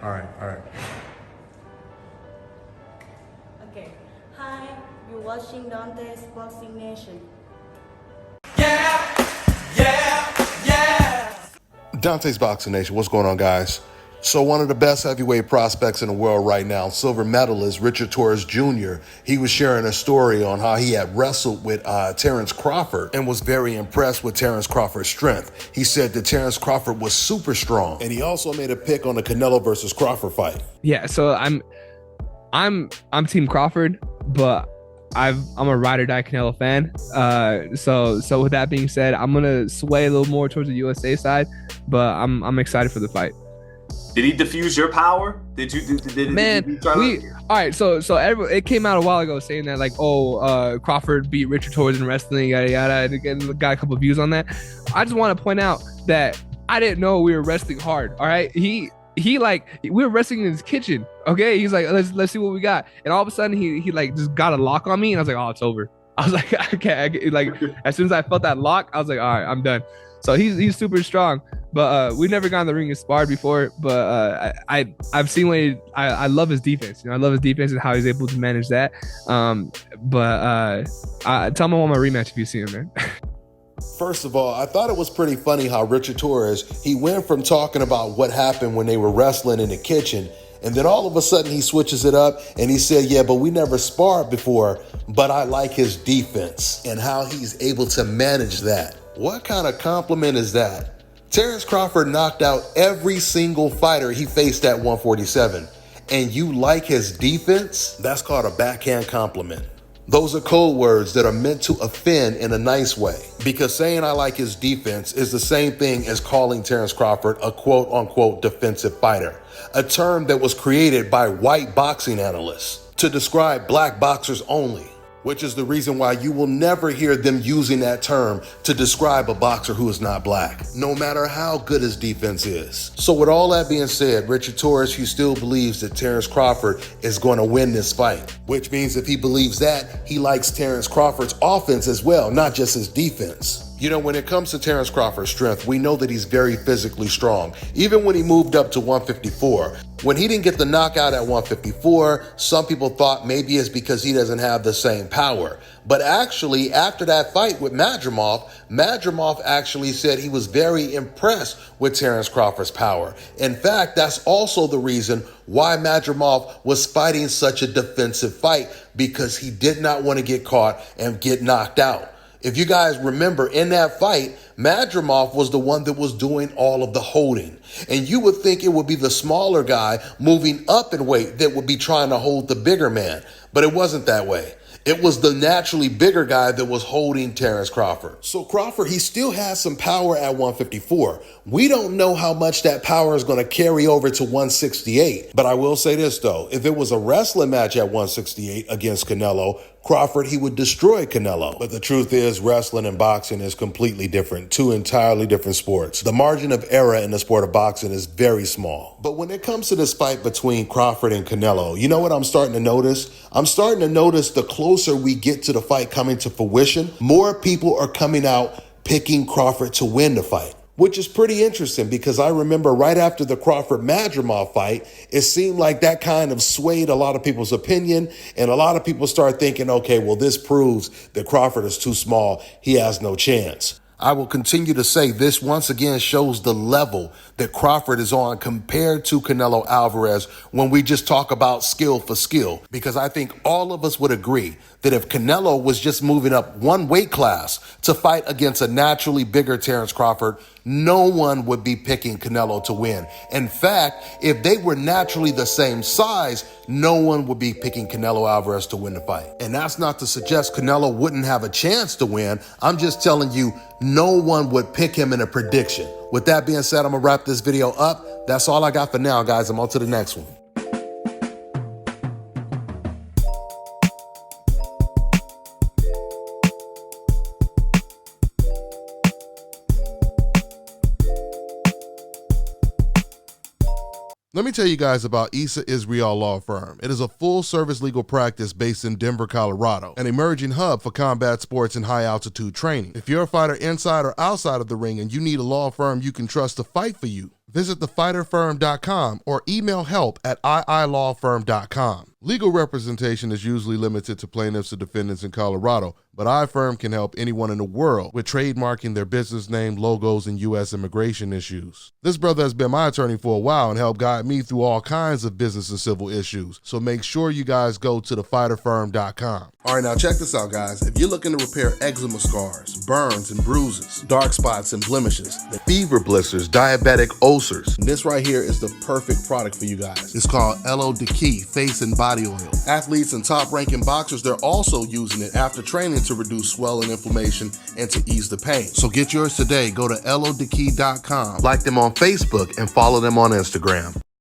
All right, all right. Okay. Hi, you're watching Dante's Boxing Nation. Dante's Boxing Nation, what's going on, guys? So one of the best heavyweight prospects in the world right now, silver medalist Richard Torres Jr., he was sharing a story on how he had wrestled with Terrence Crawford and was very impressed with Terrence Crawford's strength. He said that Terrence Crawford was super strong, and he also made a pick on the Canelo versus Crawford fight. Yeah, so I'm Team Crawford, but I'm a ride or die Canelo fan. So with that being said, I'm gonna sway a little more towards the USA side, but I'm excited for the fight. Did he diffuse your power? Did you all right. So it came out a while ago saying that, like, Crawford beat Richard Torres in wrestling, yada yada, and again got a couple of views on that. I just want to point out that I didn't know we were wrestling hard. All right, we were wrestling in his kitchen. Okay, he's like, let's see what we got, and all of a sudden he like just got a lock on me, and I was like, oh, it's over. I was like, okay, like as soon as I felt that lock, I was like, all right, I'm done. So he's super strong, but we've never gone in the ring and sparred before. But I've seen what I love his defense. I love his defense and how he's able to manage that. Tell him I want my rematch if you see him, man. First of all, I thought it was pretty funny how Richard Torres, he went from talking about what happened when they were wrestling in the kitchen, and then all of a sudden he switches it up and he said, yeah, but we never sparred before, but I like his defense and how he's able to manage that. What kind of compliment is that? Terrence Crawford knocked out every single fighter he faced at 147, and you like his defense? That's called a backhand compliment. Those are code words that are meant to offend in a nice way, because saying I like his defense is the same thing as calling Terrence Crawford a quote-unquote defensive fighter, a term that was created by white boxing analysts to describe black boxers only, which is the reason why you will never hear them using that term to describe a boxer who is not black, no matter how good his defense is. So with all that being said, Richard Torres, he still believes that Terrence Crawford is going to win this fight, which means if he believes that, he likes Terrence Crawford's offense as well, not just his defense. You know, when it comes to Terrence Crawford's strength, we know that he's very physically strong. Even when he moved up to 154, when he didn't get the knockout at 154, some people thought maybe it's because he doesn't have the same power. But actually, after that fight with Madrimov actually said he was very impressed with Terrence Crawford's power. In fact, that's also the reason why Madrimov was fighting such a defensive fight, because he did not want to get caught and get knocked out. If you guys remember, in that fight, Madrimov was the one that was doing all of the holding. And you would think it would be the smaller guy moving up in weight that would be trying to hold the bigger man. But it wasn't that way. It was the naturally bigger guy that was holding Terrence Crawford. So Crawford, he still has some power at 154. We don't know how much that power is going to carry over to 168. But I will say this, though. If it was a wrestling match at 168 against Canelo, Crawford, he would destroy Canelo. But the truth is, wrestling and boxing is completely different, two entirely different sports. The margin of error in the sport of boxing is very small. But when it comes to this fight between Crawford and Canelo, you know what I'm starting to notice? I'm starting to notice the closer we get to the fight coming to fruition, more people are coming out picking Crawford to win the fight, which is pretty interesting, because I remember right after the Crawford-Madrimov fight, it seemed like that kind of swayed a lot of people's opinion, and a lot of people start thinking, okay, well, this proves that Crawford is too small. He has no chance. I will continue to say this once again shows the level that Crawford is on compared to Canelo Alvarez when we just talk about skill for skill, because I think all of us would agree that if Canelo was just moving up one weight class to fight against a naturally bigger Terrence Crawford, no one would be picking Canelo to win. In fact, if they were naturally the same size, no one would be picking Canelo Alvarez to win the fight. And that's not to suggest Canelo wouldn't have a chance to win. I'm just telling you, no one would pick him in a prediction. With that being said, I'm going to wrap this video up. That's all I got for now, guys. I'm on to the next one. Let Let me tell you guys about Issa Israel Law Firm. It is a full-service legal practice based in Denver, Colorado, an emerging hub for combat sports and high-altitude training. If you're a fighter inside or outside of the ring and you need a law firm you can trust to fight for you, visit thefighterfirm.com or email help@iilawfirm.com. Legal representation is usually limited to plaintiffs or defendants in Colorado, but iFirm can help anyone in the world with trademarking their business name, logos, and U.S. immigration issues. This brother has been my attorney for a while and helped guide me through all kinds of business and civil issues, so make sure you guys go to thefighterfirm.com. All right, now check this out, guys. If you're looking to repair eczema scars, burns and bruises, dark spots and blemishes, fever blisters, diabetic ulcers, this right here is the perfect product for you guys. It's called Elo Diki Face and Body Oil. Athletes and top-ranking boxers, they're also using it after training to reduce swelling, inflammation, and to ease the pain. So get yours today. Go to elodiki.com, like them on Facebook, and follow them on Instagram.